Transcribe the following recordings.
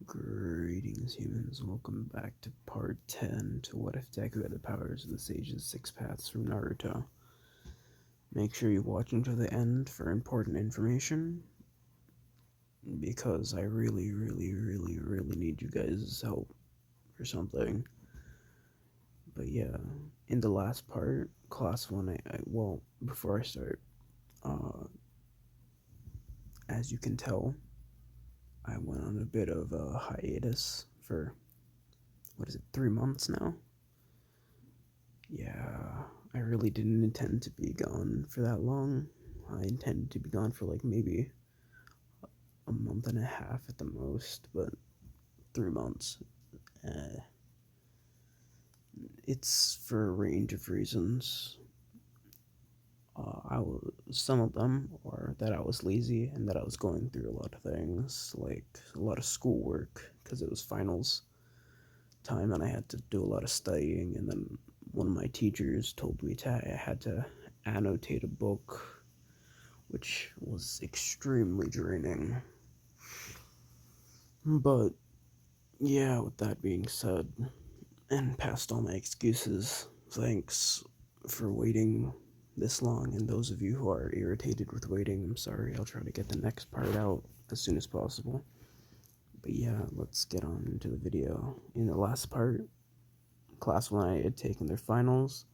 Greetings, humans. Welcome back to part 10 to What If Deku Had the Powers of the Sage's Six Paths from Naruto. Make sure you watch until the end for important information, because I really need you guys' help for something. But yeah, in the last part, class 1, before I start, uh, as you can tell, I went on a bit of a hiatus for, 3 months now? Yeah, I really didn't intend to be gone for that long. I intended to be gone for like maybe a month and a half at the most, but 3 months. Uh, it's for a range of reasons. Some of them are that I was lazy and that I was going through a lot of things, like a lot of schoolwork, because it was finals time and I had to do a lot of studying. And then one of my teachers told me I had to annotate a book, which was extremely draining. But yeah, with that being said, and past all my excuses, thanks for waiting this long. And those of you who are irritated with waiting, I'm sorry. I'll try to get the next part out as soon as possible. But yeah, let's get on into the video. In the last part, class 1 had taken their finals,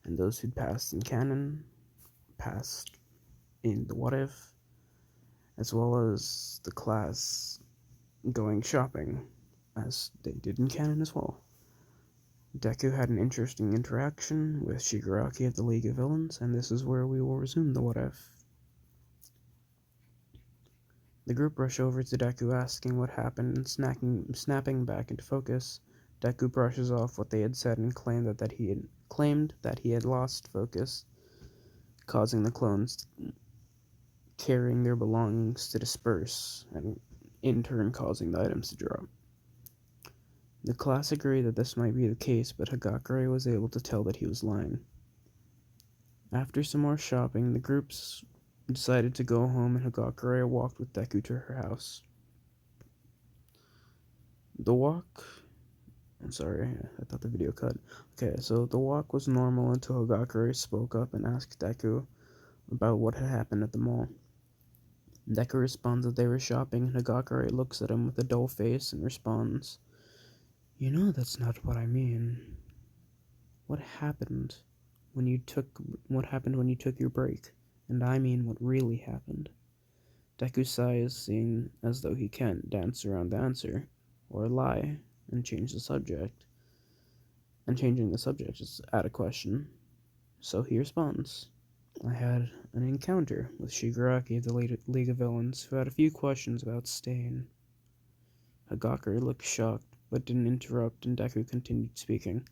and those who'd passed in canon passed in the what if, as well as the class going shopping, as they did in canon as well. Deku had an interesting interaction with Shigaraki of the League of Villains, and this is where we will resume the what if. The group rush over to Deku asking what happened and snapping back into focus. Deku brushes off what they had said and claimed that he had lost focus, causing the clones carrying their belongings to disperse, and in turn causing the items to drop. The class agreed that this might be the case, but Hagakure was able to tell that he was lying. After some more shopping, the groups decided to go home, and Hagakure walked with Deku to her house. The walk... I'm sorry, I thought the video cut. Okay, so the walk was normal until Hagakure spoke up and asked Deku about what had happened at the mall. Deku responds that they were shopping, and Hagakure looks at him with a dull face and responds, "You know that's not what I mean. What happened when you took your break? And I mean what really happened." Deku sighs, seeing as though he can't dance around the answer, or lie, and change the subject. And changing the subject is out of question. So he responds, "I had an encounter with Shigaraki of the League of Villains, who had a few questions about Stain." Hagakure looked shocked, but didn't interrupt, and Deku continued speaking.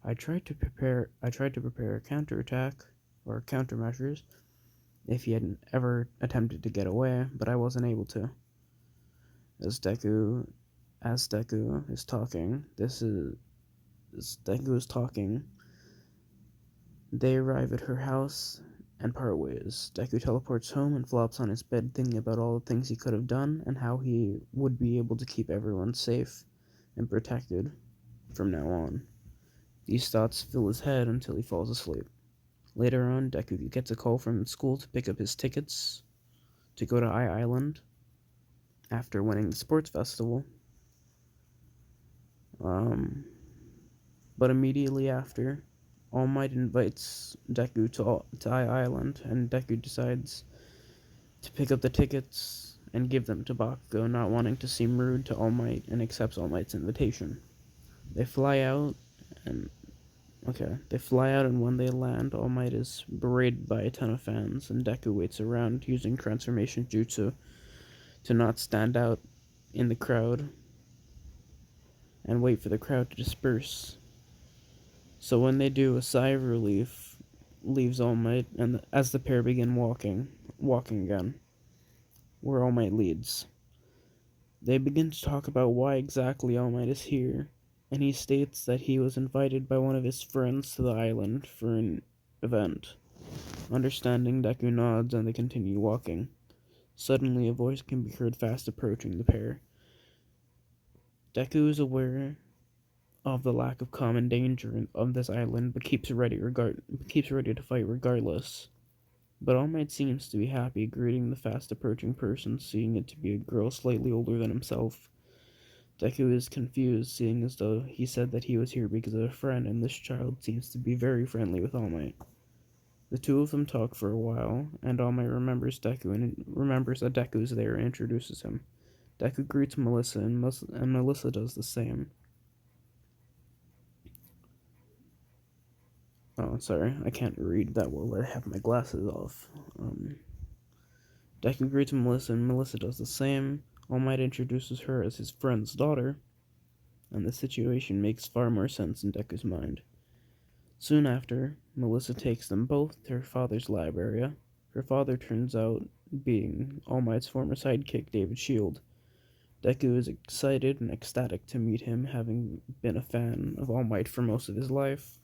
I tried to prepare a counterattack, or countermeasures, if he hadn't ever attempted to get away, but I wasn't able to. As Deku is talking, they arrive at her house and part ways. Deku teleports home and flops on his bed, thinking about all the things he could have done and how he would be able to keep everyone safe and protected from now on. These thoughts fill his head until he falls asleep. Later on, Deku gets a call from school to pick up his tickets to go to Island after winning the sports festival. But immediately after, All Might invites Deku to Island, and Deku decides to pick up the tickets and give them to Bakugo, not wanting to seem rude to All Might, and accepts All Might's invitation. They fly out, and when they land, All Might is berated by a ton of fans, and Deku waits around using transformation jutsu to not stand out in the crowd and wait for the crowd to disperse. So when they do, a sigh of relief leaves All Might, and as the pair begin walking again, where All Might leads. They begin to talk about why exactly All Might is here, and he states that he was invited by one of his friends to the island for an event. Understanding, Deku nods, and they continue walking. Suddenly, a voice can be heard fast approaching the pair. Deku is aware of the lack of common danger of this island, but keeps ready to fight regardless. But All Might seems to be happy greeting the fast approaching person, seeing it to be a girl slightly older than himself. Deku is confused, seeing as though he said that he was here because of a friend, and this child seems to be very friendly with All Might. The two of them talk for a while, and All Might remembers Deku and remembers that Deku is there and introduces him. Deku greets Melissa, and Melissa does the same. Oh, sorry, I can't read that well. I have my glasses off. Deku greets Melissa, and Melissa does the same. All Might introduces her as his friend's daughter, and the situation makes far more sense in Deku's mind. Soon after, Melissa takes them both to her father's lab area. Her father turns out being All Might's former sidekick, David Shield. Deku is excited and ecstatic to meet him, having been a fan of All Might for most of his life.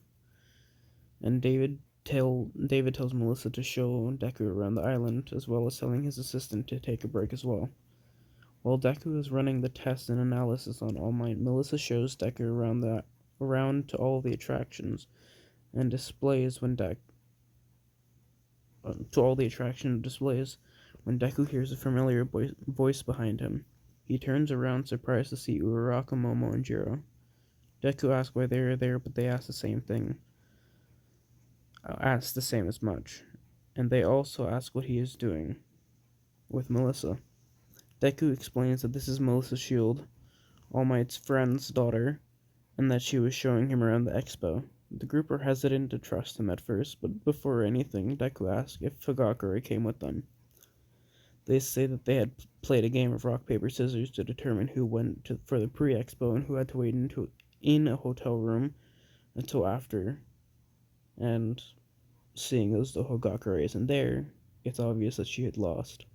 And David tells Melissa to show Deku around the island, as well as telling his assistant to take a break as well. While Deku is running the test and analysis on All Might, Melissa shows Deku around to all the attractions and displays when Deku hears a familiar voice behind him. He turns around, surprised to see Uraraka, Momo, and Jiro. Deku asks why they are there, but they ask the same thing. Ask the same as much, and they also ask what he is doing with Melissa. Deku explains that this is Melissa Shield, All Might's friend's daughter, and that she was showing him around the expo. The group are hesitant to trust him at first, but before anything, Deku asks if Hagakure came with them. They say that they had played a game of rock, paper, scissors to determine who went for the pre-expo and who had to wait in a hotel room until after. And seeing as though Hagakure isn't there, it's obvious that she had lost.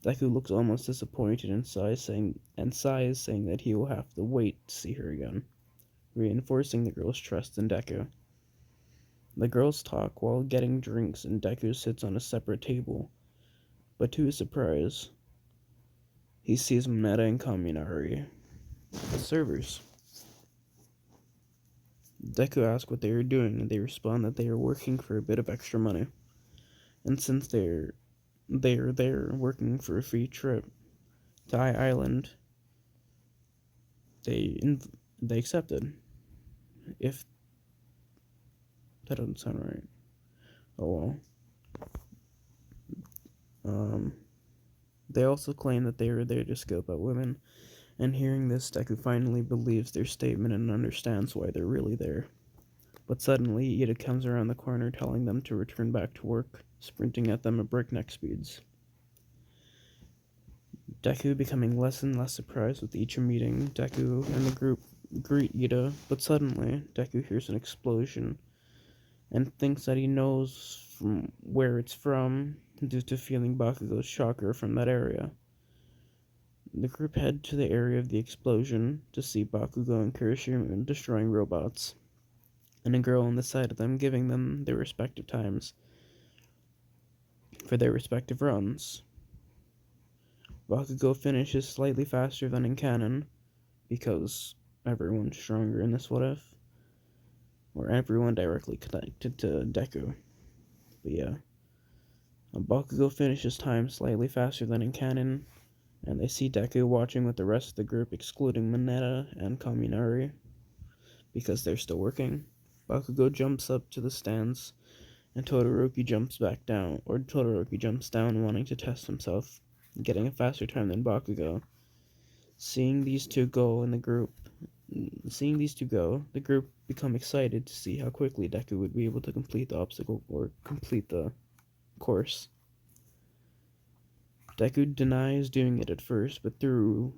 Deku looks almost disappointed and sighs, saying that he will have to wait to see her again, reinforcing the girl's trust in Deku. The girls talk while getting drinks, and Deku sits on a separate table, but to his surprise, he sees Mineta and Kaminari, the servers. Deku asks what they are doing, and they respond that they are working for a bit of extra money. And since they are there working for a free trip to Island, they accepted. If that doesn't sound right. Oh well. They also claim that they are there to scope out women, and hearing this, Deku finally believes their statement and understands why they're really there. But suddenly, Ida comes around the corner telling them to return back to work, sprinting at them at breakneck speeds. Deku becoming less and less surprised with each meeting. Deku and the group greet Ida, but suddenly, Deku hears an explosion and thinks that he knows from where it's from due to feeling Bakugo's chakra from that area. The group head to the area of the explosion to see Bakugo and Kirishima destroying robots, and a girl on the side of them giving them their respective times for their respective runs. Bakugo finishes slightly faster than in canon, because everyone's stronger in this what if, or everyone directly connected to Deku. But yeah, Bakugo finishes time slightly faster than in canon, and they see Deku watching with the rest of the group, excluding Mineta and Kaminari, because they're still working. Bakugo jumps up to the stands, and Todoroki jumps down wanting to test himself, getting a faster time than Bakugo. Seeing these two go, the group become excited to see how quickly Deku would be able to complete the obstacle or complete the course. Deku denies doing it at first, but through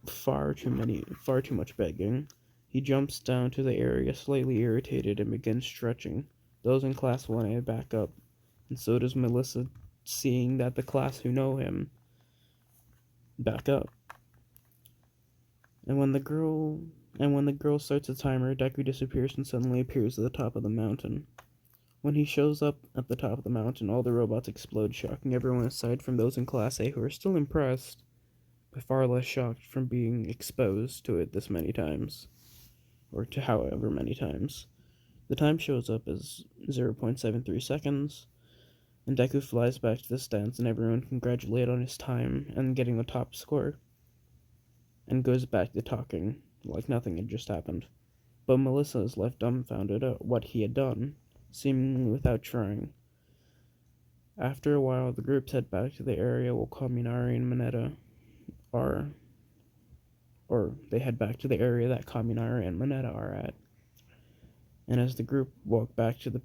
far too much begging, he jumps down to the area slightly irritated and begins stretching. Those in class 1A back up, and so does Melissa, seeing that the class who know him back up. And when the girl starts a timer, Deku disappears and suddenly appears at the top of the mountain. When he shows up at the top of the mountain, all the robots explode, shocking everyone aside from those in Class A who are still impressed, far less shocked from being exposed to it this many times, or to however many times. The time shows up as 0.73 seconds, and Deku flies back to the stands and everyone congratulates on his time and getting the top score, and goes back to talking like nothing had just happened. But Melissa is left dumbfounded at what he had done, seemingly without trying. After a while, the groups head back to the area where Kaminari and Mineta are, or they head back to the area that Kaminari and Mineta are at. And as the group walk back to the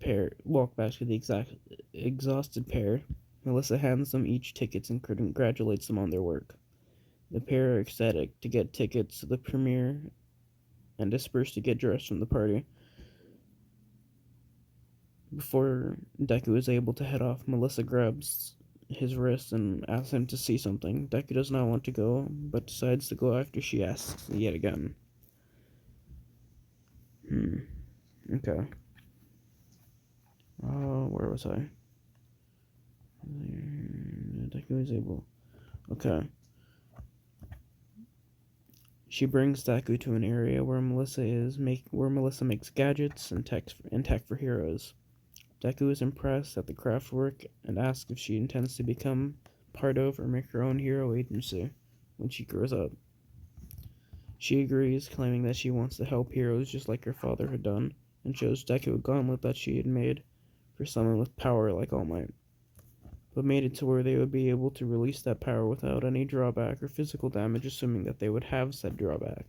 exhausted pair, Melissa hands them each tickets and congratulates them on their work. The pair are ecstatic to get tickets to the premiere and disperse to get dressed from the party. Before Deku is able to head off, Melissa grabs his wrist and asks him to see something. Deku does not want to go, but decides to go after she asks yet again. Okay. Where was I? Deku is able. Okay. She brings Deku to an area where Melissa makes gadgets and tech for heroes. Deku is impressed at the craft work and asks if she intends to become part of or make her own hero agency when she grows up. She agrees, claiming that she wants to help heroes just like her father had done, and shows Deku a gauntlet that she had made for someone with power like All Might, but made it to where they would be able to release that power without any drawback or physical damage, assuming that they would have said drawback.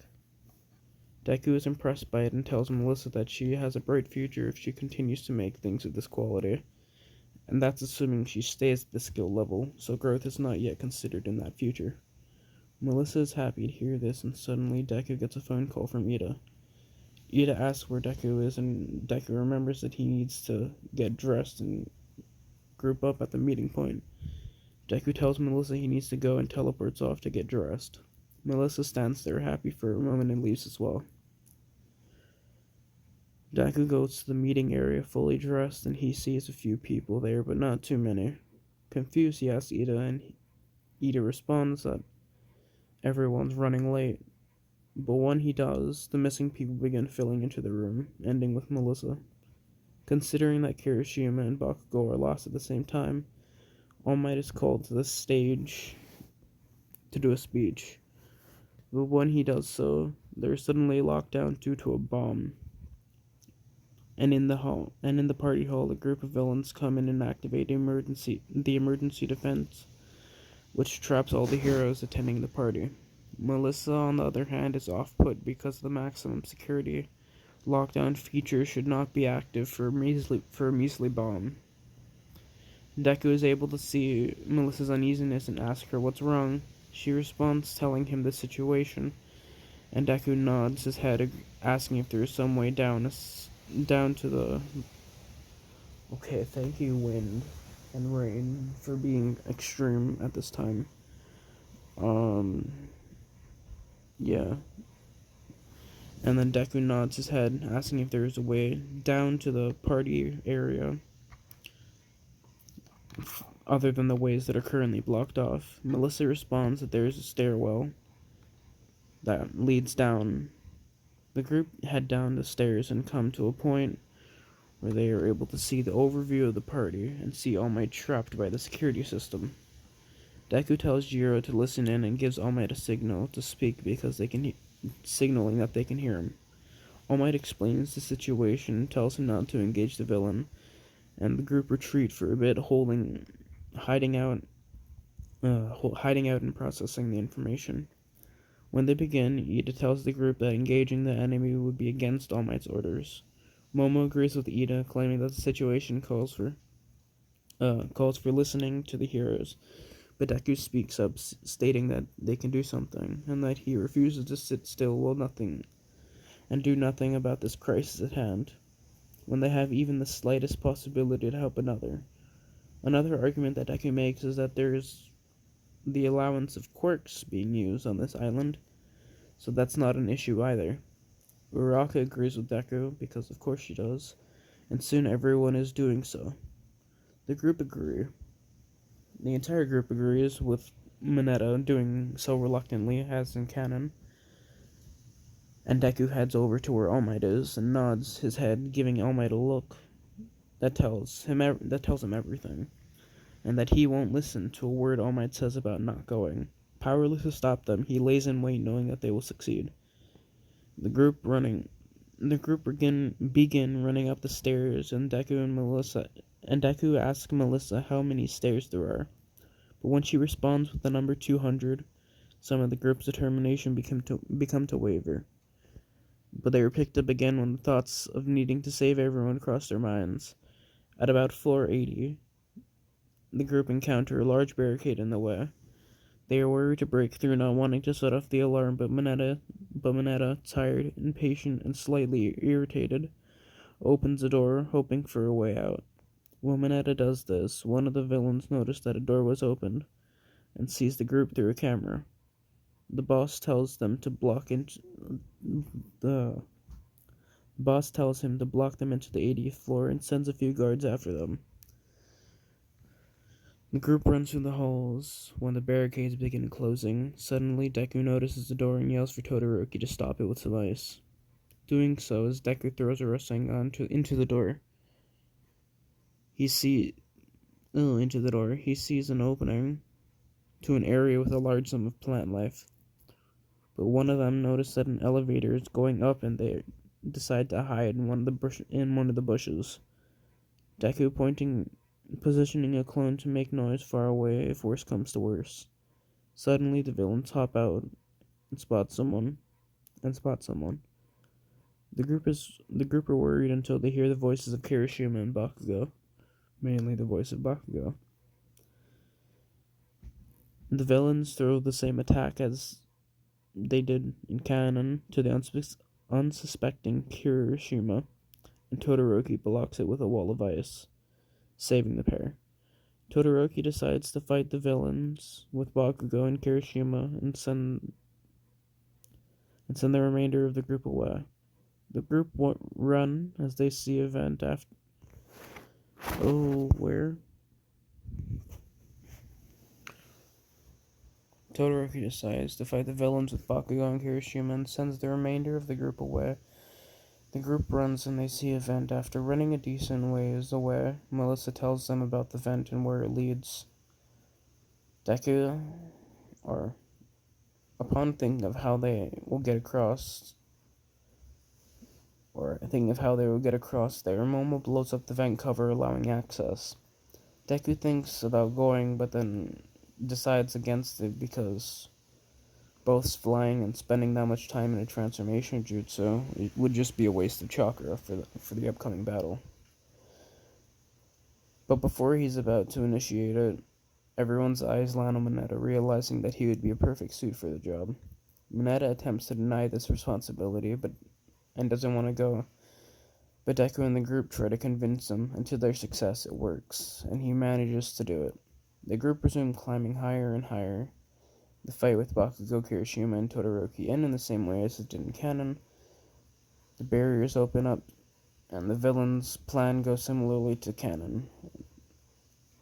Deku is impressed by it and tells Melissa that she has a bright future if she continues to make things of this quality, and that's assuming she stays at the skill level, so growth is not yet considered in that future. Melissa is happy to hear this, and suddenly Deku gets a phone call from Ida. Ida asks where Deku is, and Deku remembers that he needs to get dressed and group up at the meeting point. Deku tells Melissa he needs to go and teleports off to get dressed. Melissa stands there happy for a moment and leaves as well. Deku goes to the meeting area fully dressed, and he sees a few people there, but not too many. Confused, he asks Ida, and Ida responds that everyone's running late. But when he does, the missing people begin filling into the room, ending with Melissa. Considering that Kirishima and Bakugo are lost at the same time, All Might is called to the stage to do a speech. But when he does so, they're suddenly locked down due to a bomb. And in the party hall, a group of villains come in and activate the emergency defense, which traps all the heroes attending the party. Melissa, on the other hand, is off-put because the maximum security lockdown feature should not be active for a measly bomb. Deku is able to see Melissa's uneasiness and asks her what's wrong. She responds telling him the situation, and Deku nods his head, asking if there is some way down to the... Okay, thank you, wind and rain, for being extreme at this time. Yeah. And then Deku nods his head, asking if there is a way down to the party area other than the ways that are currently blocked off. Melissa responds that there is a stairwell that leads down. The group head down the stairs and come to a point where they are able to see the overview of the party and see All Might trapped by the security system. Deku tells Jiro to listen in and gives All Might a signal to speak because signaling that they can hear him. All Might explains the situation and tells him not to engage the villain, and the group retreat for a bit, hiding out and processing the information. When they begin, Ida tells the group that engaging the enemy would be against All Might's orders. Momo agrees with Ida, claiming that the situation calls for listening to the heroes, but Deku speaks up, stating that they can do something, and that he refuses to sit still and do nothing about this crisis at hand, when they have even the slightest possibility to help another. Another argument that Deku makes is that there's the allowance of quirks being used on this island, so that's not an issue either. Uraraka agrees with Deku, because of course she does, and soon everyone is doing so. The entire group agrees with Mineta doing so reluctantly, as in canon. And Deku heads over to where All Might is and nods his head, giving All Might a look that tells him everything, and that he won't listen to a word All Might says about not going. Powerless to stop them, he lays in wait, knowing that they will succeed. The group begin running up the stairs, and Deku asks Melissa how many stairs there are. But when she responds with the number 200, some of the group's determination become to waver. But they were picked up again when the thoughts of needing to save everyone crossed their minds. At about floor 80, the group encounter a large barricade in the way. They are worried to break through, not wanting to set off the alarm, but Mineta, tired, impatient, and slightly irritated, opens the door, hoping for a way out. When Mineta does this, one of the villains noticed that a door was opened, and sees the group through a camera. The boss tells him to block them into the 80th floor and sends a few guards after them. The group runs through the halls when the barricades begin closing. Suddenly, Deku notices the door and yells for Todoroki to stop it with some ice. Doing so, as Deku throws a Rasengan into the door, he sees an opening to an area with a large sum of plant life. But one of them notices that an elevator is going up, and they decide to hide in one of the bushes. Deku positioning a clone to make noise far away if worse comes to worse. Suddenly, the villains hop out and spot someone. The group are worried until they hear the voices of Kirishima and Bakugo, mainly the voice of Bakugo. The villains throw the same attack as they did in canon to the unsuspecting Kirishima, and Todoroki blocks it with a wall of ice, saving the pair. Todoroki decides to fight the villains with Bakugo and Kirishima and send the remainder of the group away. The group run as they see a vent after. Oh, where? Todoroki decides to fight the villains with Bakugo and Kirishima and sends the remainder of the group away. The group runs and they see a vent. After running a decent ways away, Melissa tells them about the vent and where it leads. Upon thinking of how they will get across, their Momo blows up the vent cover, allowing access. Deku thinks about going, but then decides against it because both flying and spending that much time in a transformation jutsu, it would just be a waste of chakra for the upcoming battle. But before he's about to initiate it, everyone's eyes land on Mineta, realizing that he would be a perfect suit for the job. Mineta attempts to deny this responsibility, and doesn't want to go. But Deku and the group try to convince him, and to their success it works, and he manages to do it. The group resume climbing higher and higher. The fight with Bakugo, Kirishima, and Todoroki end in the same way as it did in canon. The barriers open up, and the villains' plan goes similarly to canon.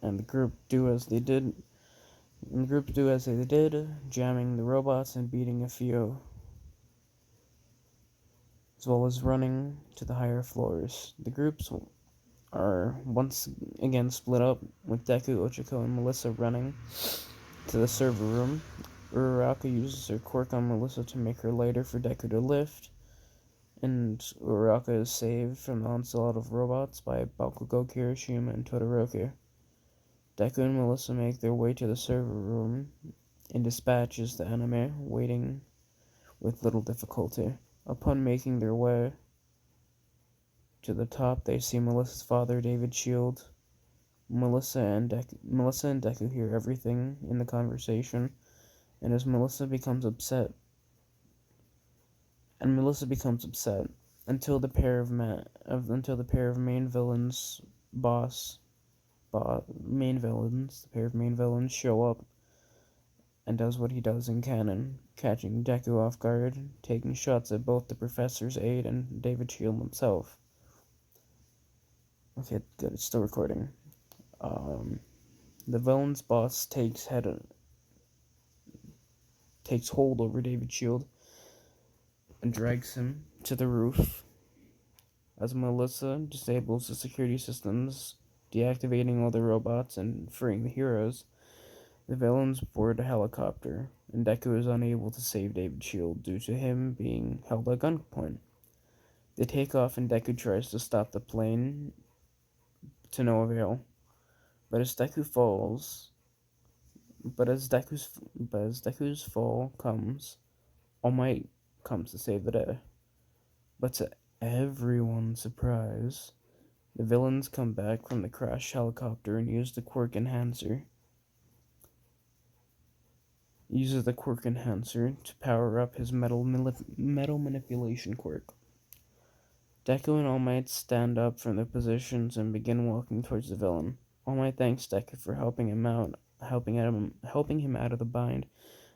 And the group do as they did, jamming the robots and beating a few, as well as running to the higher floors. The groups are once again split up, with Deku, Ochako, and Melissa running to the server room. Uraraka uses her quirk on Melissa to make her lighter for Deku to lift, and Uraraka is saved from the onslaught of robots by Bakugo, Kirishima, and Todoroki. Deku and Melissa make their way to the server room and dispatches the enemy, waiting with little difficulty. Upon making their way to the top, they see Melissa's father, David Shield. Melissa and Deku hear everything in the conversation, and Melissa becomes upset until the pair of main villains show up, and does what he does in canon, catching Deku off guard, taking shots at both the Professor's aide and David Shield himself. Okay, good, it's still recording. The villain's boss takes head takes hold over David's shield and drags him to the roof. As Melissa disables the security systems, deactivating all the robots and freeing the heroes, the villains board a helicopter, and Deku is unable to save David's shield due to him being held at gunpoint. They take off and Deku tries to stop the plane to no avail. But as Deku falls, but as Deku's fall comes, All Might comes to save the day. But to everyone's surprise, the villains come back from the crashed helicopter and use the quirk enhancer. Uses the quirk enhancer to power up his metal manipulation quirk. Deku and All Might stand up from their positions and begin walking towards the villain. All Might thanks Deku for helping him out of the bind,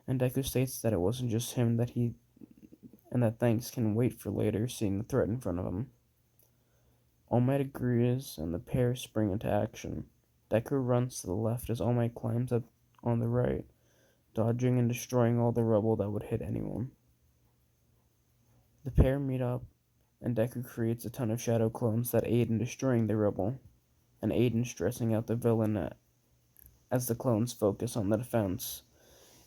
and Deku states that it wasn't just him and that thanks can wait for later, seeing the threat in front of him. All Might agrees, and the pair spring into action. Deku runs to the left as All Might climbs up on the right, dodging and destroying all the rubble that would hit anyone. The pair meet up, and Deku creates a ton of shadow clones that aid in destroying the rubble, and aid in stressing out the villain as the clones focus on the defense.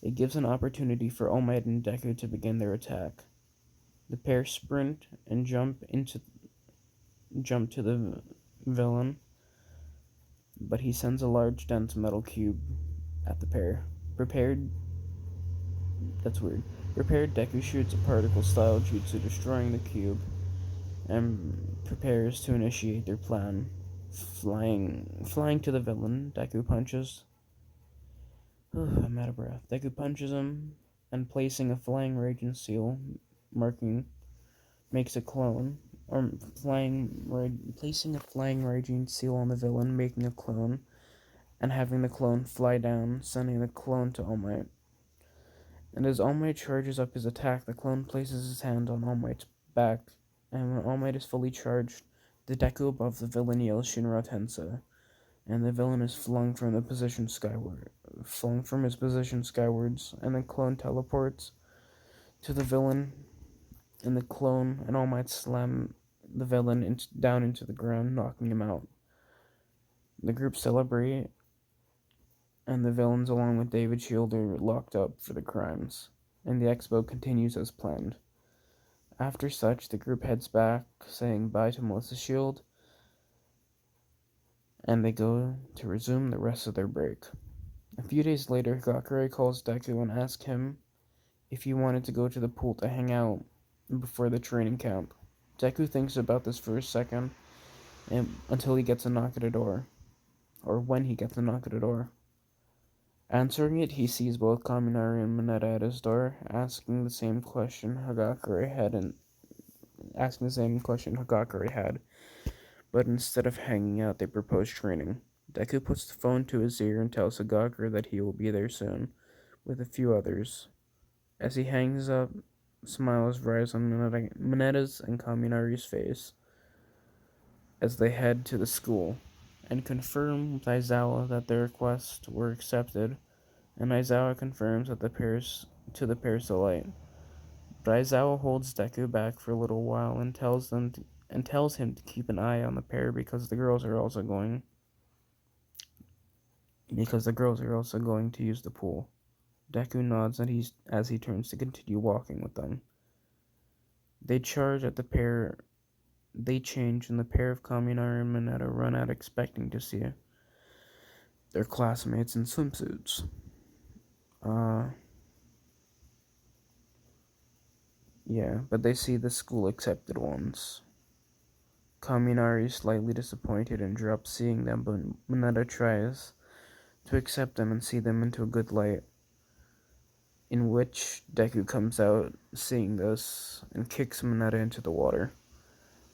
It gives an opportunity for All Might and Deku to begin their attack. The pair sprint and jump to the villain, but he sends a large dense metal cube at the pair. Prepared Deku shoots a particle style jutsu destroying the cube and prepares to initiate their plan. Flying to the villain, Deku punches. I'm out of breath. Deku punches him and placing a flying raging seal makes a clone, or placing a flying raging seal on the villain, making a clone, and having the clone fly down, sending the clone to All Might. And as All Might charges up his attack, the clone places his hand on All Might's back, and when All Might is fully charged, the Deku above the villain yells Shinra Tensei, and the villain is flung from his position skywards, and the clone teleports to the villain, and the clone and All Might slam the villain down into the ground, knocking him out. The group celebrate, and the villains, along with David Shield, are locked up for the crimes, and the expo continues as planned. After such, the group heads back, saying bye to Melissa Shield, and they go to resume the rest of their break. A few days later, Hagakure calls Deku and asks him if he wanted to go to the pool to hang out before the training camp. Deku thinks about this for a second, until he gets a knock at the door, or when he gets a knock at the door. Answering it, he sees both Kaminari and Mineta at his door, asking the same question Hagakure had, but instead of hanging out, they propose training. Deku puts the phone to his ear and tells Hagakure that he will be there soon, with a few others. As he hangs up, smiles rise on Mineta's and Kaminari's face as they head to the school, and confirm with Aizawa that their requests were accepted, and Aizawa confirms that the pair's delight. But Aizawa holds Deku back for a little while and tells him to keep an eye on the pair because the girls are also going to use the pool. Deku nods as he turns to continue walking with them. They change, and the pair of Kaminari and Mineta run out expecting to see their classmates in swimsuits. But they see the school-accepted ones. Kaminari is slightly disappointed and drops seeing them, but Mineta tries to accept them and see them into a good light, in which Deku comes out seeing this and kicks Mineta into the water.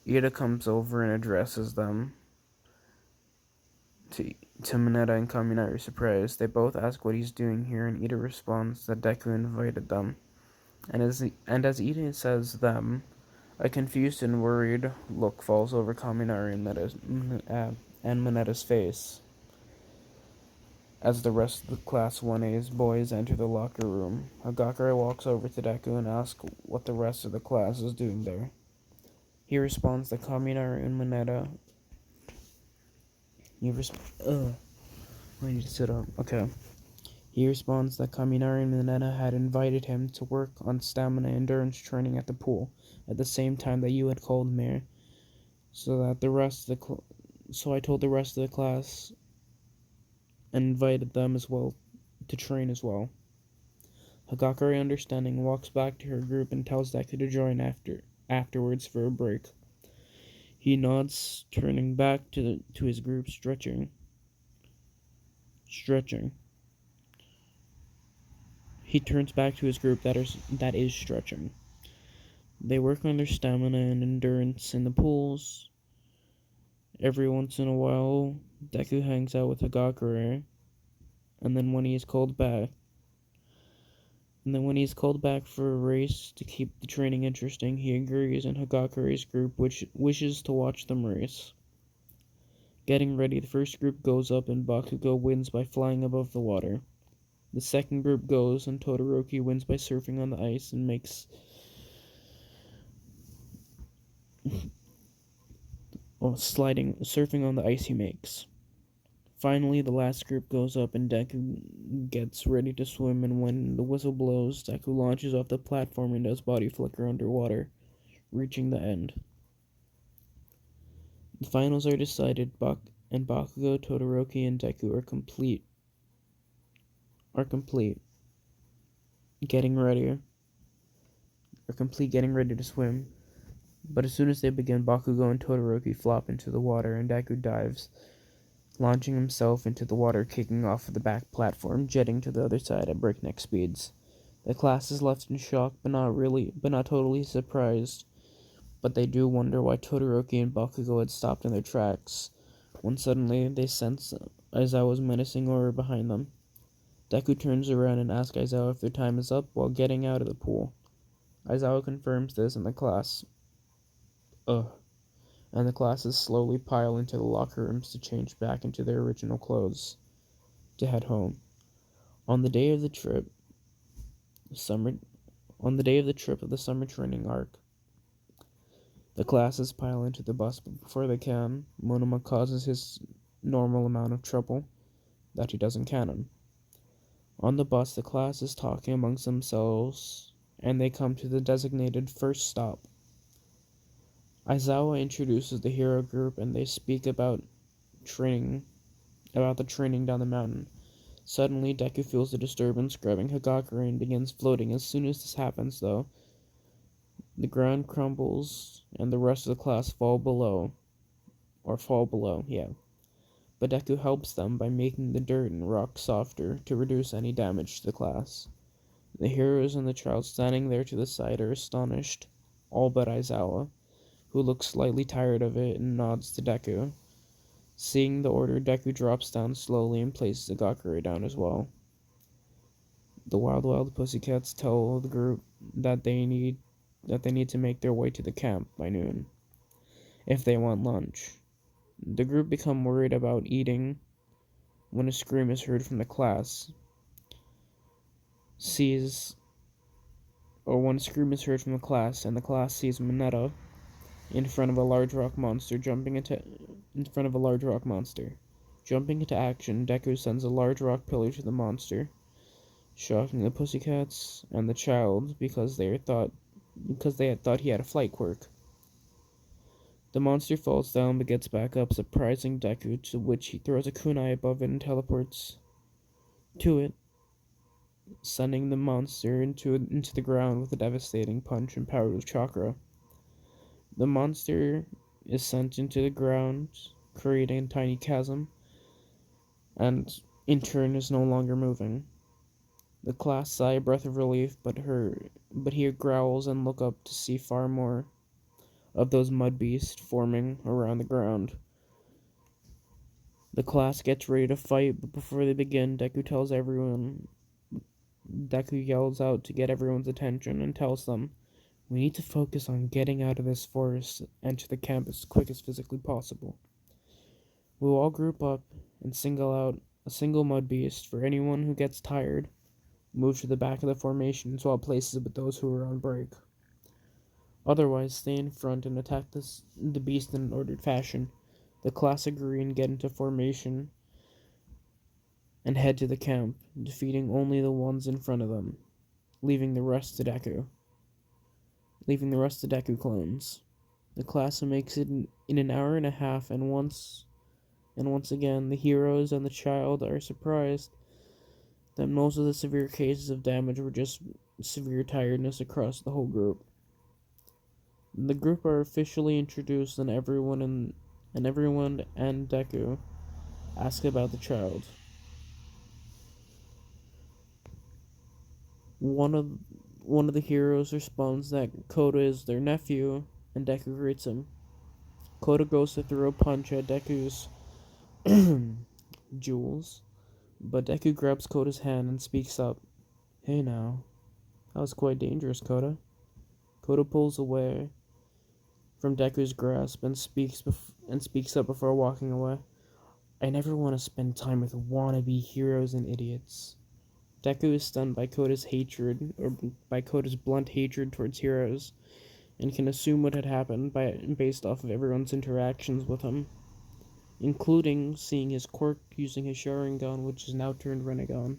Ida comes over and addresses them. To Mineta and Kaminari's surprise, they both ask what he's doing here, and Ida responds that Deku invited them. And as Ida says them, a confused and worried look falls over Kaminari and Mineta's face. As the rest of the Class 1A's boys enter the locker room, Hagakure walks over to Deku and asks what the rest of the class is doing there. He responds that Kaminari and Mineta. I need to sit up. Okay. He responds that Kaminari and Mineta had invited him to work on stamina endurance training at the pool at the same time that you had called me, so I told the rest of the class and invited them as well to train as well. Hagakure, understanding, walks back to her group and tells Deku to join afterwards for a break. He nods, turning back to his group, stretching. He turns back to his group that is stretching. They work on their stamina and endurance in the pools. Every once in a while, Deku hangs out with Hagakure, and then when he is called back for a race to keep the training interesting, he agrees, and Hagakure's group wishes to watch them race. Getting ready, the first group goes up and Bakugo wins by flying above the water. The second group goes and Todoroki wins by surfing on the ice and makes surfing on the ice he makes. Finally, the last group goes up and Deku gets ready to swim, and when the whistle blows, Deku launches off the platform and does body flicker underwater, reaching the end. The finals are decided, and Bakugo, Todoroki, and Deku are complete, getting ready to swim. But as soon as they begin, Bakugo and Todoroki flop into the water, and Deku dives, launching himself into the water, kicking off of the back platform, jetting to the other side at breakneck speeds. The class is left in shock, but not totally surprised. But they do wonder why Todoroki and Bakugo had stopped in their tracks, when suddenly they sense Aizawa's menacing aura behind them. Deku turns around and asks Aizawa if their time is up while getting out of the pool. Aizawa confirms this, and the classes slowly pile into the locker rooms to change back into their original clothes to head home. On the day of the trip of the summer training arc, the classes pile into the bus, but before they can, Monoma causes his normal amount of trouble that he does in canon. On the bus, the class is talking amongst themselves, and they come to the designated first stop. Aizawa introduces the hero group, and they speak about the training down the mountain. Suddenly, Deku feels a disturbance, grabbing Hagakure and begins floating. As soon as this happens, though, the ground crumbles, and the rest of the class fall below. But Deku helps them by making the dirt and rocks softer to reduce any damage to the class. The heroes and the child standing there to the side are astonished, all but Aizawa, who looks slightly tired of it and nods to Deku. Seeing the order, Deku drops down slowly and places Hagakure down as well. The Wild Pussycats tell the group that they need to make their way to the camp by noon if they want lunch. The group become worried about eating when a scream is heard from the class. And the class sees Mineta in front of a large rock monster. Jumping into action, Deku sends a large rock pillar to the monster, shocking the Pussycats and the child because they had thought he had a flight quirk. The monster falls down but gets back up, surprising Deku, to which he throws a kunai above it and teleports to it, sending the monster into the ground with a devastating punch empowered with chakra. The monster is sent into the ground, creating a tiny chasm, and in turn is no longer moving. The class sigh a breath of relief, but he growls and look up to see far more of those mud beasts forming around the ground. The class gets ready to fight, but before they begin, Deku yells out to get everyone's attention and tells them, "We need to focus on getting out of this forest and to the camp as quick as physically possible. We'll all group up and single out A single mud beast for anyone who gets tired. Move to the back of the formation, swap places with those who are on break. Otherwise, stay in front and attack the beast in an ordered fashion. The class agree and get into formation and head to the camp, defeating only the ones in front of them, leaving the rest to Deku. Leaving the rest to Deku clones. The class makes it in an hour and a half, and once again, the heroes and the child are surprised that most of the severe cases of damage were just severe tiredness across the whole group. The group are officially introduced, and everyone and Deku ask about the child. One of one of the heroes responds that Koda is their nephew, and Deku greets him. Koda goes to throw a punch at Deku's jewels, but Deku grabs Koda's hand and speaks up. Hey now, that was quite dangerous, Koda. Koda pulls away from Deku's grasp and speaks up before walking away. I never want to spend time with wannabe heroes and idiots. Deku is stunned by Koda's blunt hatred towards heroes, and can assume what had happened based off of everyone's interactions with him, including seeing his quirk using his Sharingan, which is now turned Rinnegan.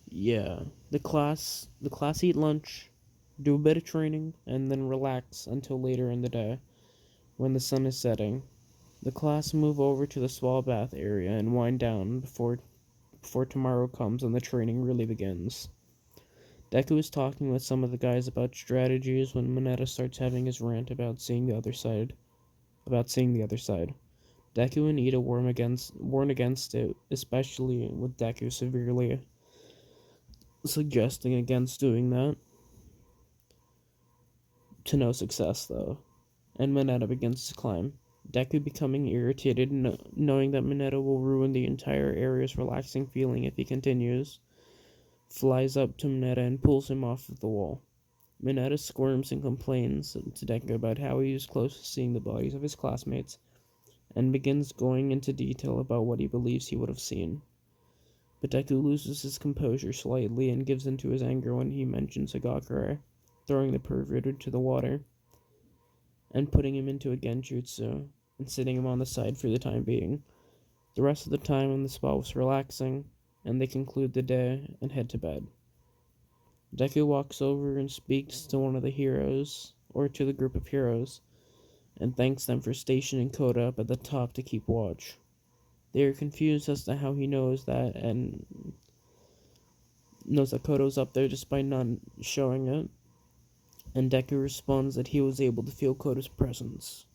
Yeah. The class eat lunch, do a bit of training, and then relax until later in the day, when the sun is setting. The class move over to the swall bath area and wind down before tomorrow comes and the training really begins. Deku is talking with some of the guys about strategies when Mineta starts having his rant about seeing the other side. Deku and Ida warn against it, especially with Deku severely suggesting against doing that. To no success, though, and Mineta begins to climb. Deku becoming irritated, knowing that Mineta will ruin the entire area's relaxing feeling if he continues, flies up to Mineta and pulls him off of the wall. Mineta squirms and complains to Deku about how he is close to seeing the bodies of his classmates, and begins going into detail about what he believes he would have seen. But Deku loses his composure slightly and gives into his anger when he mentions Hagakure, throwing the pervert into the water, and putting him into a genjutsu, and sitting him on the side for the time being. The rest of the time in the spa was relaxing, and they conclude the day and head to bed. Deku walks over and speaks to one of the heroes, or to the group of heroes, and thanks them for stationing Koda up at the top to keep watch. They are confused as to how he knows that, and knows that Kodo's up there despite not showing it, and Deku responds that he was able to feel Koda's presence.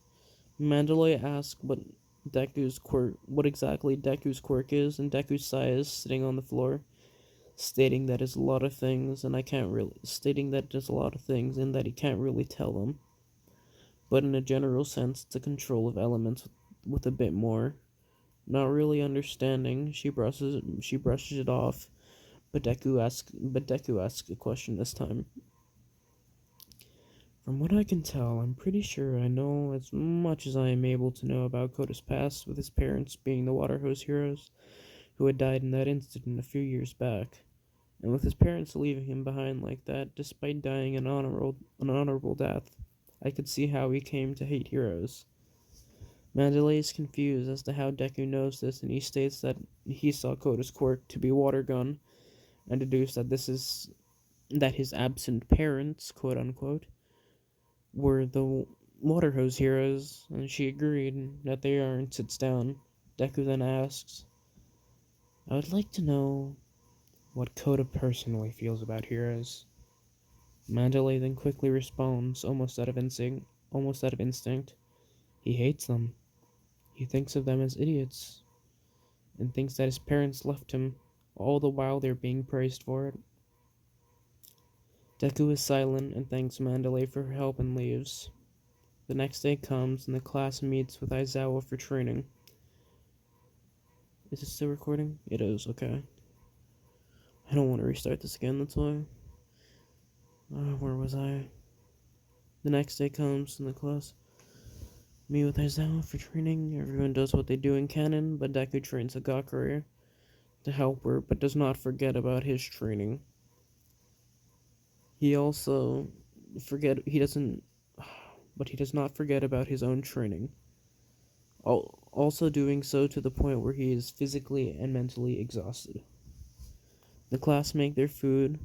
Mandalay asks what exactly Deku's quirk is, and Deku sighs, sitting on the floor, stating that it's a lot of things, and that he can't really tell them. But in a general sense, it's a control of elements with a bit more. Not really understanding, she brushes it off, but Deku asks a question this time. From what I can tell, I'm pretty sure I know as much as I am able to know about Koda's past, with his parents being the water hose heroes who had died in that incident a few years back, and with his parents leaving him behind like that, despite dying an honorable death. I could see how he came to hate heroes. Mandalay is confused as to how Deku knows this, and he states that he saw Koda's quirk to be water gun, and deduced that his absent parents, quote unquote, were the water hose heroes, and she agreed that they are, and sits down. Deku then asks, I would like to know what Koda personally feels about heroes. Mandalay then quickly responds, almost out of instinct. He hates them. He thinks of them as idiots, and thinks that his parents left him, all the while they're being praised for it. Deku is silent and thanks Mandalay for her help and leaves. The next day comes, and the class meets with Aizawa for training. Is it still recording? It is, okay. I don't want to restart this again, that's why. Where was I? The next day comes, and the class Me with Aizawa for training. Everyone does what they do in canon, but Deku trains Hagakure to help her, but does not forget about his training. He also he doesn't, but he does not forget about his own training. Also doing so to the point where he is physically and mentally exhausted. The class make their food,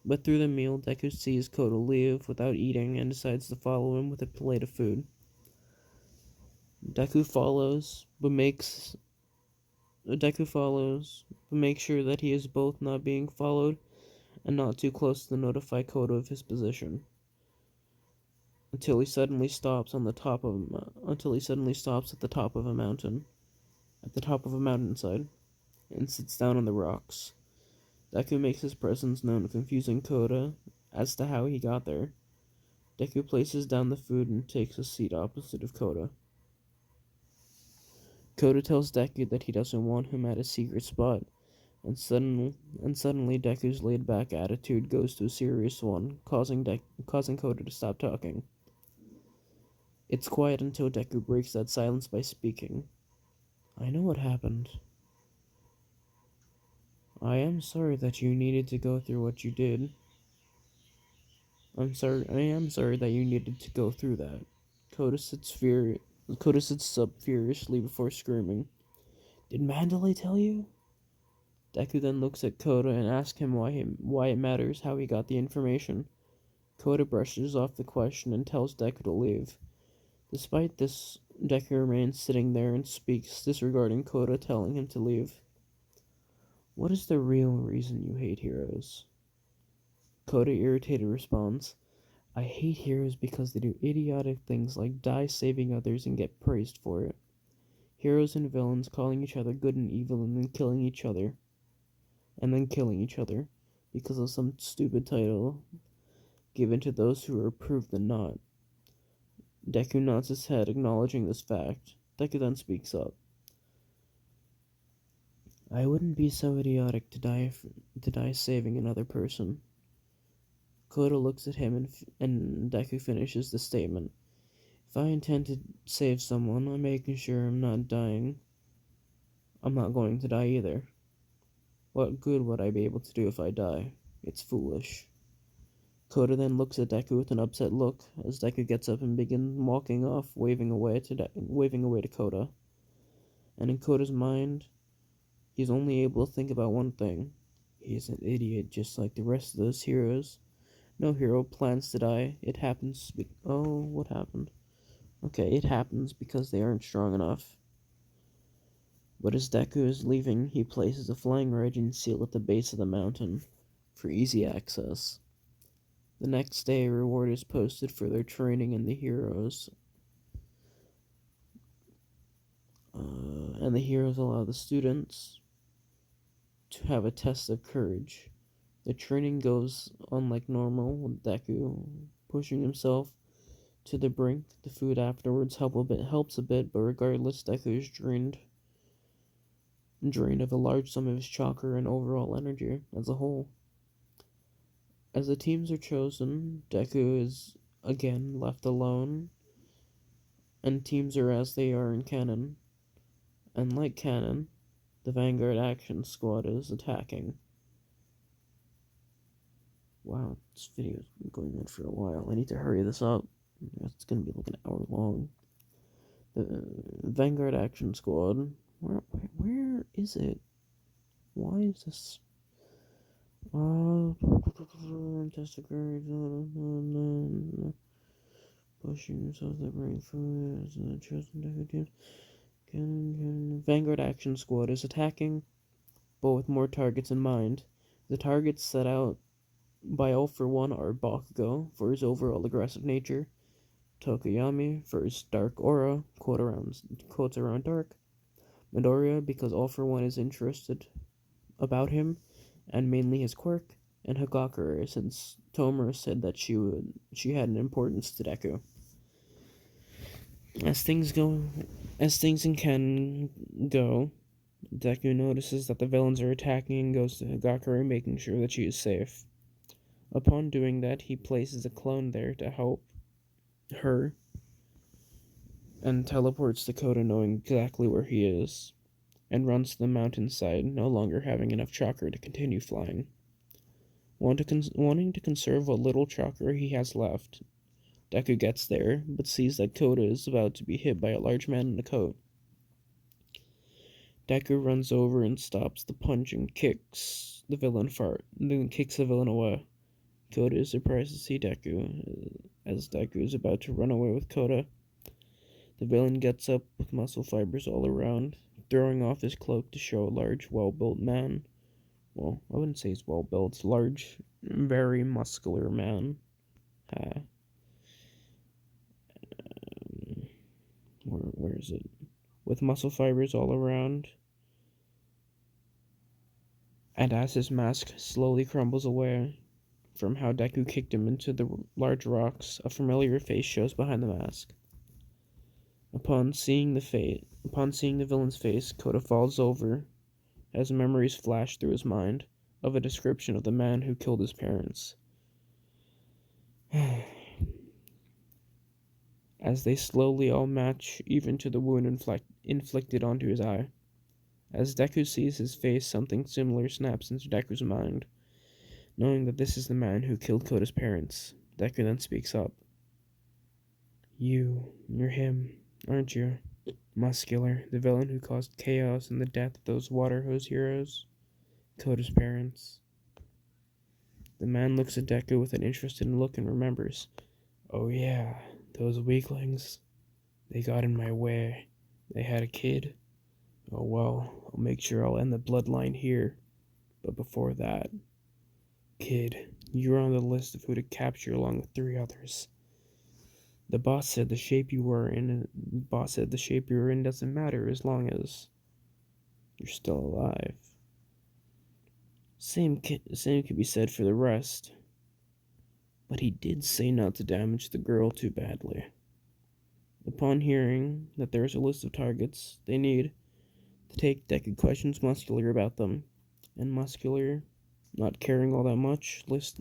but through the meal, Deku sees Koda leave without eating and decides to follow him with a plate of food. Deku follows, but makes sure that he is both not being followed and not too close to notify Koda of his position. Until he suddenly stops at the top of a mountain, at the top of a mountainside, and sits down on the rocks. Deku makes his presence known, confusing Koda as to how he got there. Deku places down the food and takes a seat opposite of Koda. Koda tells Deku that he doesn't want him at his secret spot, and suddenly Deku's laid-back attitude goes to a serious one, causing Koda to stop talking. It's quiet until Deku breaks that silence by speaking. I know what happened. I am sorry that you needed to go through what you did. I am sorry that you needed to go through that. Koda sits up furiously before screaming. Did Mandalay tell you? Deku then looks at Koda and asks him why it matters how he got the information. Koda brushes off the question and tells Deku to leave. Despite this, Deku remains sitting there and speaks, disregarding Koda telling him to leave. What is the real reason you hate heroes? Koda, irritated, responds, I hate heroes because they do idiotic things like die saving others and get praised for it. Heroes and villains calling each other good and evil and then killing each other. Because of some stupid title given to those who are proved than not. Deku nods his head, acknowledging this fact. Deku then speaks up. I wouldn't be so idiotic to die saving another person. Koda looks at him and Deku finishes the statement. If I intend to save someone, I'm making sure I'm not dying. I'm not going to die either. What good would I be able to do if I die? It's foolish. Koda then looks at Deku with an upset look as Deku gets up and begins walking off, waving away to Koda. And in Koda's mind, he's only able to think about one thing. He's an idiot just like the rest of those heroes. No hero plans to die. It happens. What happened? Okay, it happens because they aren't strong enough. But as Deku is leaving, he places a flying raging seal at the base of the mountain for easy access. The next day, a reward is posted for their training in the heroes. And the heroes allow the students to have a test of courage. The training goes on like normal, with Deku pushing himself to the brink. The food afterwards helps a bit, but regardless, Deku is drained of a large sum of his chakra and overall energy as a whole. As the teams are chosen, Deku is again left alone, and teams are as they are in canon. And like canon, the Vanguard Action Squad is attacking. Wow, this video's been going on for a while. I need to hurry this up. It's gonna be like an hour long. The Vanguard Action Squad. Where is it? Why is this? Test of courage. Pushing yourself to bring food as the chosen Deku team. Vanguard Action Squad is attacking, but with more targets in mind. The targets set out by All For One are Bakugo for his overall aggressive nature, Tokoyami for his dark aura, quotes around dark, Midoriya because All For One is interested about him, and mainly his quirk, and Hagakure since Tomura said that she had an importance to Deku. As things can go, Deku notices that the villains are attacking and goes to Hagakure, making sure that she is safe. Upon doing that, he places a clone there to help her and teleports to Kota knowing exactly where he is, and runs to the mountainside, no longer having enough chakra to continue flying. Wanting to conserve what little chakra he has left, Deku gets there, but sees that Kota is about to be hit by a large man in a coat. Deku runs over and stops the punch and kicks the villain away. Kota is surprised to see Deku, as Deku is about to run away with Kota. The villain gets up with muscle fibers all around, throwing off his cloak to show a large, well-built man. Well, I wouldn't say he's well-built. Large, very muscular man. Uh, where is it? With muscle fibers all around. And as his mask slowly crumbles away from how Deku kicked him into the large rocks, a familiar face shows behind the mask. Upon seeing the villain's face, Kota falls over as memories flash through his mind of a description of the man who killed his parents. As they slowly all match, even to the wound inflicted onto his eye. As Deku sees his face, something similar snaps into Deku's mind. Knowing that this is the man who killed Kota's parents, Deku then speaks up. You're him, aren't you? Muscular, the villain who caused chaos and the death of those water hose heroes, Kota's parents. The man looks at Deku with an interested look and remembers. Oh yeah, those weaklings. They got in my way. They had a kid. Oh well, I'll make sure I'll end the bloodline here. But before that, kid, you're on the list of who to capture along with 3 others. The boss said the shape you were in doesn't matter as long as you're still alive. Same could be said for the rest. But he did say not to damage the girl too badly. Upon hearing that there is a list of targets they need to take, Deku questions Muscular about them, and Muscular, not caring all that much, lists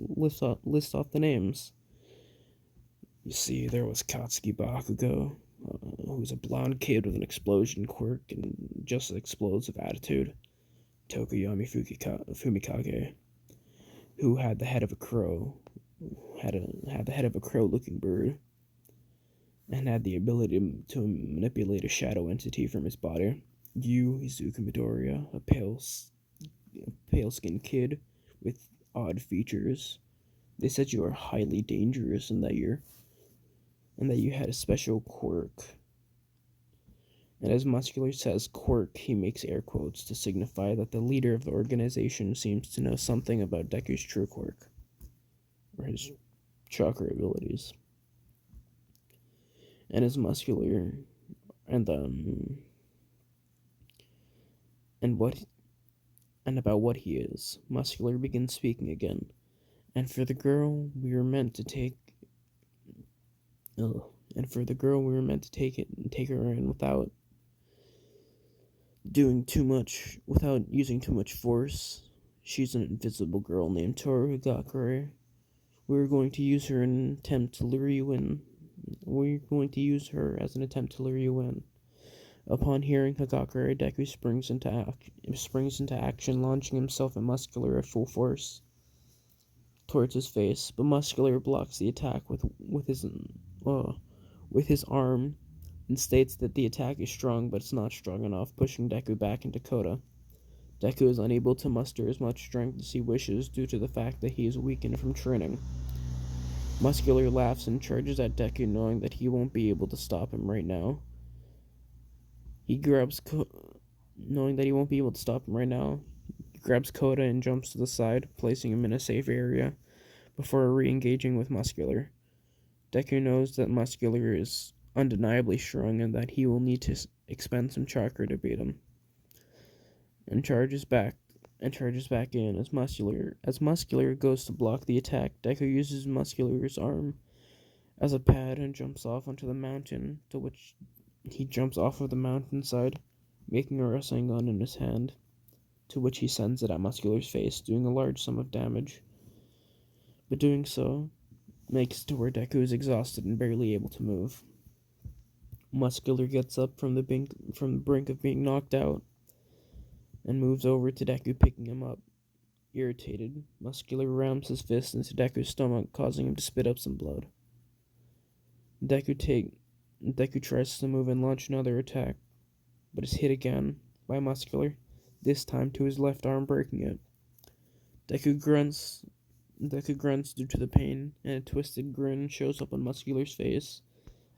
off the names. You see, there was Katsuki Bakugo, who was a blonde kid with an explosion quirk and just an explosive attitude. Tokoyami Fumikage, who had the head of a crow, had the head of a crow-looking bird, and had the ability to manipulate a shadow entity from his body. You, Izuku Midoriya, a pale-skinned kid with odd features. They said you are highly dangerous and that you had a special quirk. And as Muscular says quirk, he makes air quotes to signify that the leader of the organization seems to know something about Deku's true quirk, or his chakra abilities. And as Muscular and about what he is, Muscular begins speaking again. And for the girl we were meant to take take her in without using too much force. She's an invisible girl named Toru Higakure. We're going to use her as an attempt to lure you in. Upon hearing Higakure, Deku springs into action, launching himself and Muscular at full force towards his face, but Muscular blocks the attack with his arm and states that the attack is strong but it's not strong enough, pushing Deku back into Kota. Deku is unable to muster as much strength as he wishes due to the fact that he is weakened from training. Muscular laughs and charges at Deku, knowing that he won't be able to stop him right now. He grabs Kota and jumps to the side, placing him in a safe area before re-engaging with Muscular. Deku knows that Muscular is undeniably strong and that he will need to expend some chakra to beat him. And charges back in as Muscular goes to block the attack. Deku uses Muscular's arm as a pad and jumps off onto the mountain, to which he jumps off of the mountainside, making a Rasengan in his hand, to which he sends it at Muscular's face, doing a large sum of damage. But doing so makes it to where Deku is exhausted and barely able to move. Muscular gets up from the brink of being knocked out and moves over to Deku, picking him up. Irritated, Muscular rams his fist into Deku's stomach, causing him to spit up some blood. Deku tries to move and launch another attack, but is hit again by Muscular, this time to his left arm, breaking it. Deku grunts due to the pain, and a twisted grin shows up on Muscular's face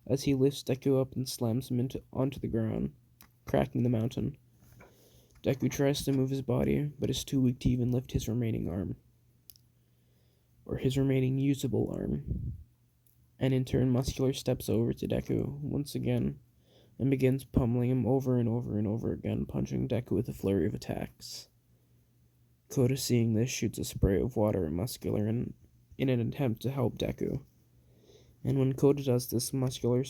as he lifts Deku up and slams him onto the ground, cracking the mountain. Deku tries to move his body, but is too weak to even lift his remaining arm, or his remaining usable arm. And in turn, Muscular steps over to Deku once again and begins pummeling him over and over and over again, punching Deku with a flurry of attacks. Koda, seeing this, shoots a spray of water at Muscular in an attempt to help Deku. And when Koda does this, Muscular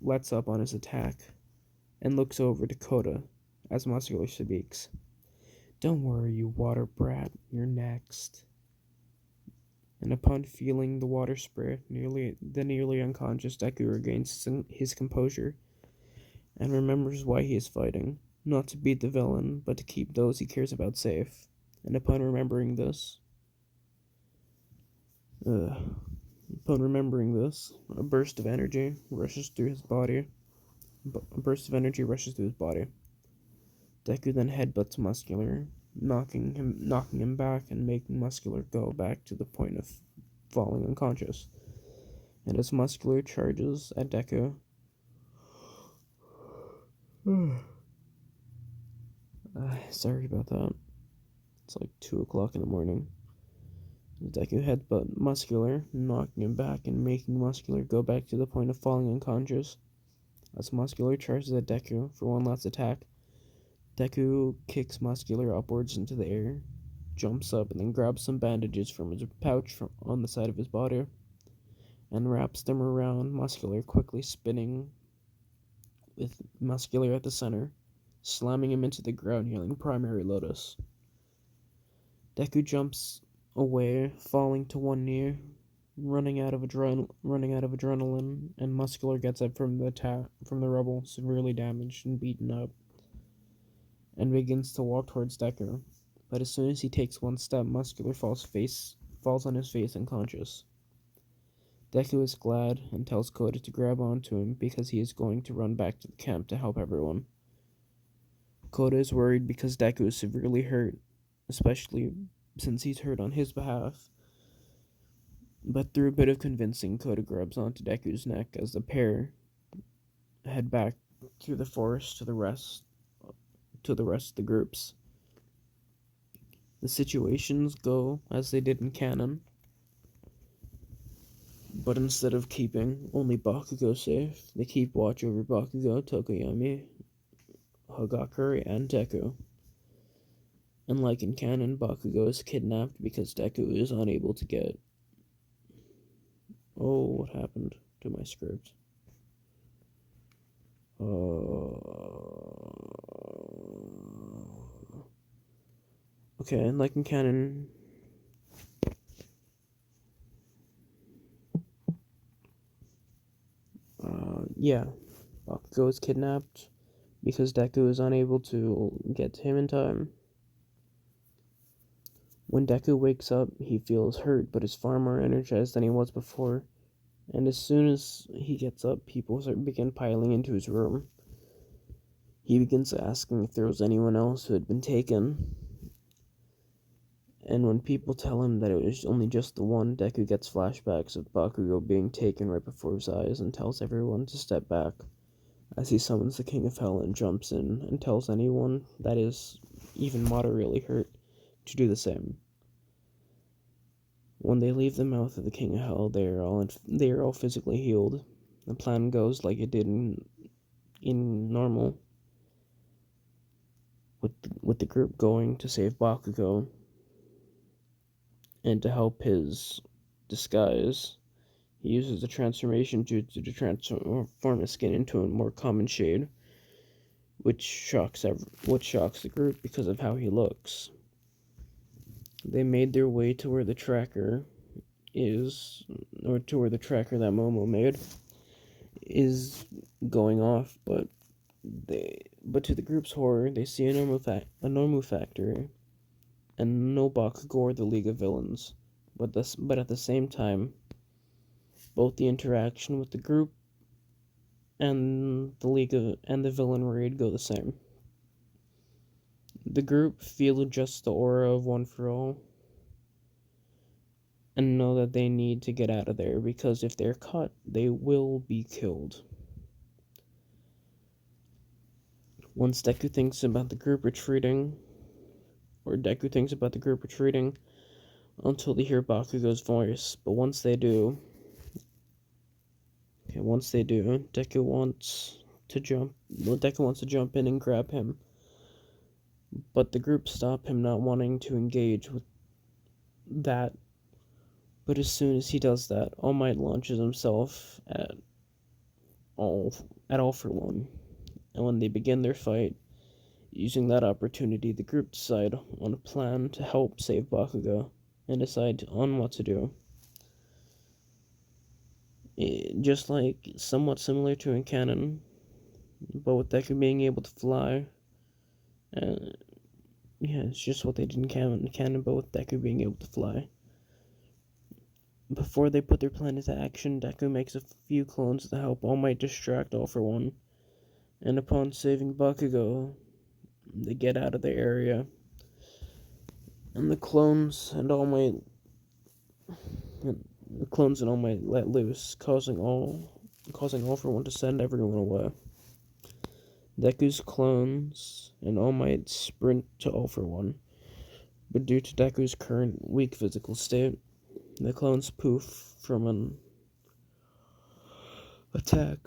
lets up on his attack and looks over to Koda as Muscular speaks. "Don't worry, you water brat, you're next." And upon feeling the water spray, the nearly unconscious Deku regains his composure and remembers why he is fighting, not to beat the villain, but to keep those he cares about safe. And upon remembering this, a burst of energy rushes through his body. Deku then headbutts Muscular, knocking him back and making Muscular go back to the point of falling unconscious. And as Muscular charges at Deku, sorry about that. It's like 2 o'clock in the morning. Deku headbutt Muscular, knocking him back and making Muscular go back to the point of falling unconscious. As Muscular charges at Deku for one last attack, Deku kicks Muscular upwards into the air, jumps up, and then grabs some bandages from his pouch on the side of his body, and wraps them around Muscular, quickly spinning with Muscular at the center, slamming him into the ground, yelling "Primary Lotus." Deku jumps away, falling to one knee, running out of adrenaline, and Muscular gets up from the rubble, severely damaged and beaten up, and begins to walk towards Deku. But as soon as he takes one step, Muscular falls on his face unconscious. Deku is glad and tells Koda to grab onto him because he is going to run back to the camp to help everyone. Koda is worried because Deku is severely hurt, especially since he's hurt on his behalf. But through a bit of convincing, Koda grabs onto Deku's neck as the pair head back through the forest to the rest of the groups. The situations go as they did in canon, but instead of keeping only Bakugo safe, they keep watch over Bakugo, Tokoyami, Hagakure, and Deku. And like in canon, Bakugo is kidnapped because Deku is unable to get... Oh, what happened to my script? Okay, and like in canon... Bakugo is kidnapped because Deku is unable to get to him in time. When Deku wakes up, he feels hurt but is far more energized than he was before, and as soon as he gets up, people begin piling into his room. He begins asking if there was anyone else who had been taken, and when people tell him that it was only just the one, Deku gets flashbacks of Bakugo being taken right before his eyes and tells everyone to step back, as he summons the King of Hell and jumps in and tells anyone that is even moderately hurt to do the same. When they leave the mouth of the King of Hell, they are all physically healed. The plan goes like it did in normal, with the group going to save Bakugo, and to help his disguise, he uses the transformation jutsu to transform his skin into a more common shade, which shocks the group because of how he looks. They made their way to where the tracker is, or to where the tracker that Momo made is going off, but to the group's horror, they see a normal factory, and no Bakugo or the League of Villains. But at the same time, both the interaction with the group and the villain raid go the same. The group feel just the aura of One for All and know that they need to get out of there because if they're caught, they will be killed. Once Deku thinks about the group retreating, until they hear Bakugo's voice. But once they do, Deku wants to jump in and grab him. But the group stop him, not wanting to engage with that. But as soon as he does that, All Might launches himself at All for One. And when they begin their fight, using that opportunity, the group decide on a plan to help save Bakugo and decide on what to do. Just like somewhat similar to in canon, but with Deku being able to fly. It's just what they did in canon, but with Deku being able to fly. Before they put their plan into action, Deku makes a few clones to help All Might distract All for One. And upon saving Bakugo, they get out of the area. And the clones and All Might let loose, causing All for One to send everyone away. Deku's clones and All Might sprint to All for One, but due to Deku's current weak physical state, the clones poof from an attack.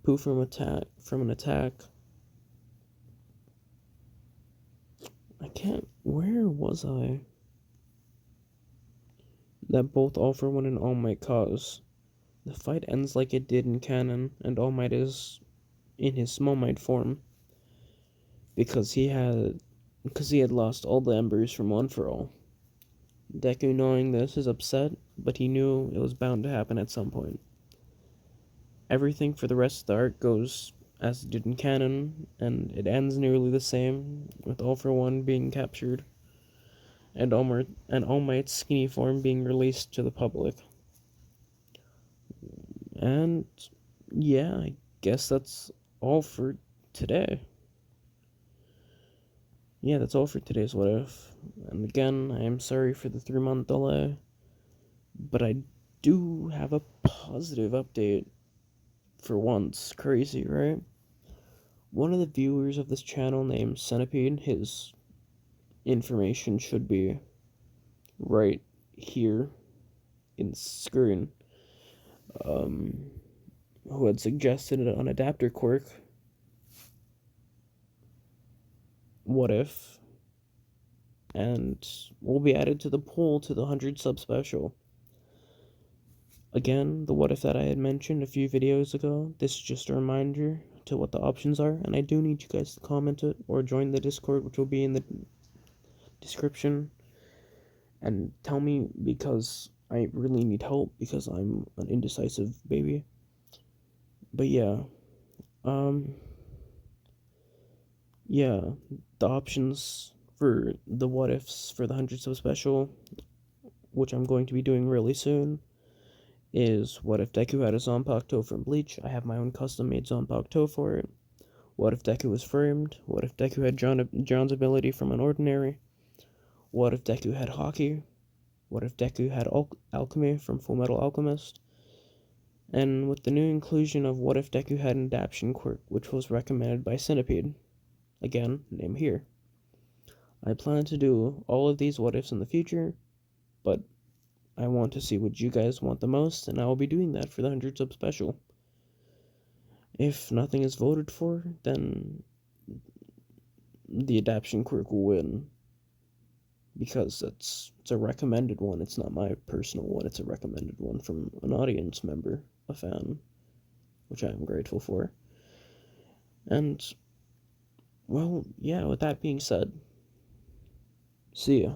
From an attack. Where was I? That both All for One and All Might cause. The fight ends like it did in canon, and All Might is in his Small Might form. Because he had lost all the embers from One for All. Deku, knowing this, is upset, but he knew it was bound to happen at some point. Everything for the rest of the arc goes as it did in canon, and it ends nearly the same, with All for One being captured, and All Might's skinny form being released to the public. And yeah, I guess that's all for today. Yeah, that's all for today's What If. And again, I am sorry for the 3-month delay, but I do have a positive update for once. Crazy, right? One of the viewers of this channel named Centipede, his information should be right here in the screen, who had suggested an adapter quirk What If, and will be added to the poll to the 100 sub special. Again, the What If that I had mentioned a few videos ago, this is just a reminder to what the options are, and I do need you guys to comment it or join the Discord, which will be in the description, and tell me, because I really need help because I'm an indecisive baby. But yeah, the options for the What Ifs for the 100 sub special, which I'm going to be doing really soon, is what if Deku had a Zanpakuto from Bleach? I have my own custom made Zanpakuto for it. What if Deku was framed? What if Deku had John's ability from an ordinary? What if Deku had Haki? What if Deku had alchemy from Fullmetal Alchemist? And with the new inclusion of what if Deku had an adaptation quirk, which was recommended by Centipede. Again, name here. I plan to do all of these what ifs in the future, but I want to see what you guys want the most, and I will be doing that for the 100 sub special. If nothing is voted for, then the adaptation quirk will win, because it's a recommended one. It's not my personal one, it's a recommended one from an audience member, a fan, which I am grateful for. And, well, yeah, with that being said, see ya.